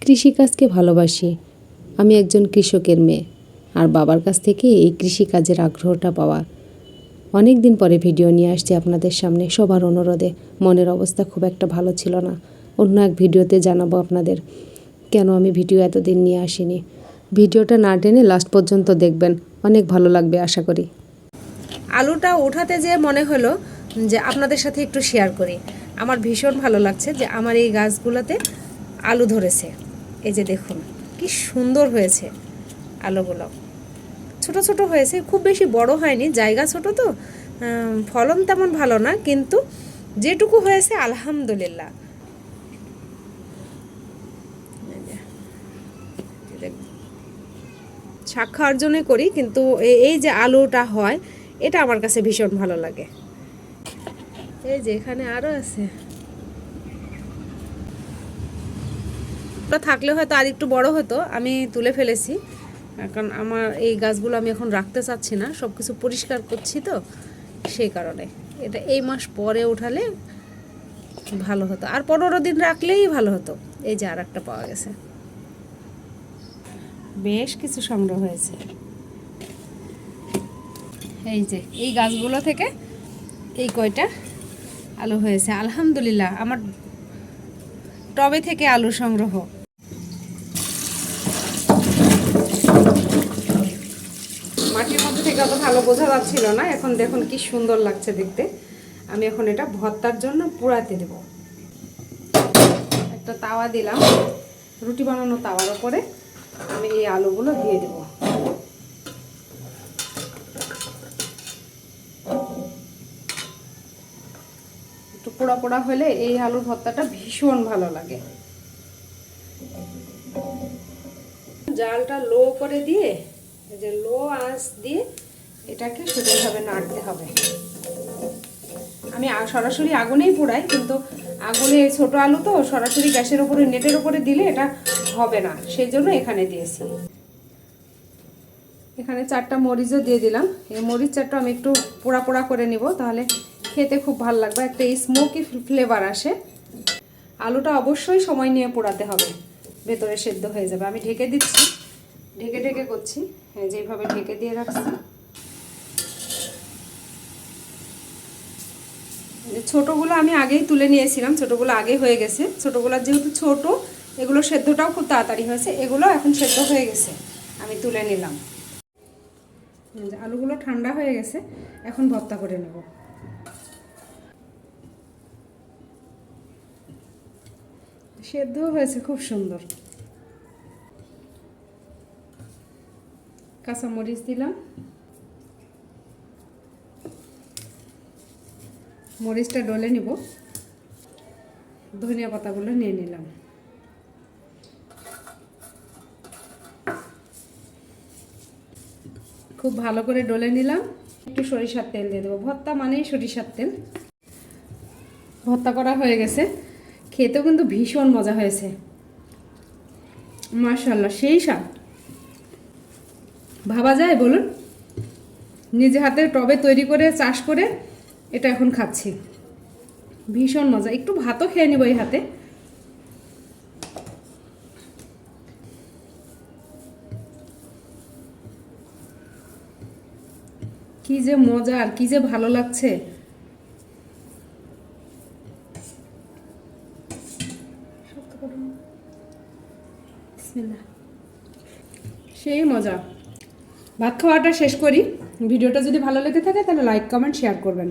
কৃষিকাজকে ভালোবাসি। আমি একজন কৃষকের মেয়ে, আর বাবার কাছ থেকে এই কৃষিকাজের আগ্রহটা পাওয়া। অনেক দিন পরে ভিডিও নিয়ে আসছি আপনাদের সামনে, সবার অনুরোধে। মনের অবস্থা খুব একটা ভালো ছিল না। অন্য এক ভিডিওতে জানাবো আপনাদের কেন আমি ভিডিও এতদিন নিয়ে আসিনি। ভিডিওটা না টেনে লাস্ট পর্যন্ত দেখবেন, অনেক ভালো লাগবে আশা করি। আলুটা ওঠাতে যে মনে হলো যে আপনাদের সাথে একটু শেয়ার করি। আমার ভীষণ ভালো লাগছে যে আমার এই গাছগুলোতে আলু ধরেছে। এই যে দেখুন কি সুন্দর হয়েছে আলুগুলো, ছোট ছোট হয়েছে, খুব বেশি বড় হয়নি, জায়গা ছোট তো ফলন তেমন ভালো না, কিন্তু যেটুকু হয়েছে আলহামদুলিল্লাহ। শাক খাওয়ার জন্যই করি, কিন্তু এই যে আলুটা হয় এটা আমার কাছে ভীষণ ভালো লাগে। এই যে এখানে আরও আছে, থাকলে হয়তো আর একটু বড় হতো, আমি তুলে ফেলেছি। কারণ আমার এই গাছগুলো আমি এখন রাখতে চাচ্ছি না, সব কিছু পরিষ্কার করছি তো সেই কারণে। এটা এই মাস পরে উঠালে ভালো হতো, আর 15 দিন রাখলেই ভালো হতো। এই যে আর একটা পাওয়া গেছে, বেশ কিছু সংগ্রহ হয়েছে। এই যে এই গাছগুলো থেকে এই কয়টা আলু হয়েছে আলহামদুলিল্লাহ। আমার টবে থেকে আলু সংগ্রহ। মাটির মধ্যে থেকে অত ভালো বোঝা যাচ্ছিল না, এখন দেখুন কি সুন্দর লাগছে দেখতে। আমি এখন এটা ভর্তার জন্য পোড়াতে দেব। একটা তাওয়া দিলাম, রুটি বানানো তাওয়ার উপরে আমি এই আলুগুলো দিয়ে দেব। একটু পোড়া পোড়া হলে এই আলুর ভর্তাটা ভীষণ ভালো লাগে। জালটা লো করে দিয়ে, যে লো আঁচ দিয়ে এটাকে সোজাভাবে নাড়তে হবে। আমি সরাসরি আগুনেই পোড়াই, কিন্তু আগুনে ছোট আলু তো সরাসরি গ্যাসের উপরে নেটের উপরে দিলে এটা হবে না, সেই জন্য এখানে দিয়েছি। এখানে 4টা মরিচও দিয়ে দিলাম। এই মরিচ 4টা আমি একটু পোড়া পোড়া করে নিব, তাহলে খেতে খুব ভালো লাগবে, একটা স্মোকি ফ্লেভার আসে। আলুটা অবশ্যই সময় নিয়ে পোড়াতে হবে, ভেতরে সেদ্ধ হয়ে যাবে। আমি ঢেকে দিচ্ছি, ঢেকে ঢেকে করছি, যেভাবে ঢেকে দিয়ে রাখছি। ছোটোগুলো আমি আগেই তুলে নিয়েছিলাম, ছোটোগুলো আগে হয়ে গেছে। ছোটোগুলো যেহেতু ছোট, এগুলো সেদ্ধটাও খুব তাড়াতাড়ি হয়েছে, এগুলো এখন সেদ্ধ হয়ে গেছে, আমি তুলে নিলাম। আলুগুলো ঠান্ডা হয়ে গেছে, এখন ভর্তা করে নেব। সেদ্ধ হয়েছে খুব সুন্দর। কাঁচামরিচ দিলাম, মরিচটা ডলে নিব। ধনিয়া পাতাগুলো নিয়ে নিলাম। খুব ভালো করে ডলে নিলাম। একটু সরিষার তেল দিয়ে দেবো, ভর্তা মানেই সরিষার তেল। ভর্তা করা হয়ে গেছে, খেতেও কিন্তু ভীষণ মজা হয়েছে, মাশাআল্লাহ সেই স্বাদ। ভাবা যায় বলুন? নিজে হাতে টবে তৈরি করে চাষ করে এটা এখন খাচ্ছি, ভীষণ মজা। একটু ভাতও খেয়ে নিব এই হাতে। কি যে মজা আর কি যে ভালো লাগছে। সেই মজা। ভাত খাওয়াটা শেষ করি। ভিডিওটা যদি ভালো লেগে থাকে তাহলে লাইক কমেন্ট শেয়ার করবেন।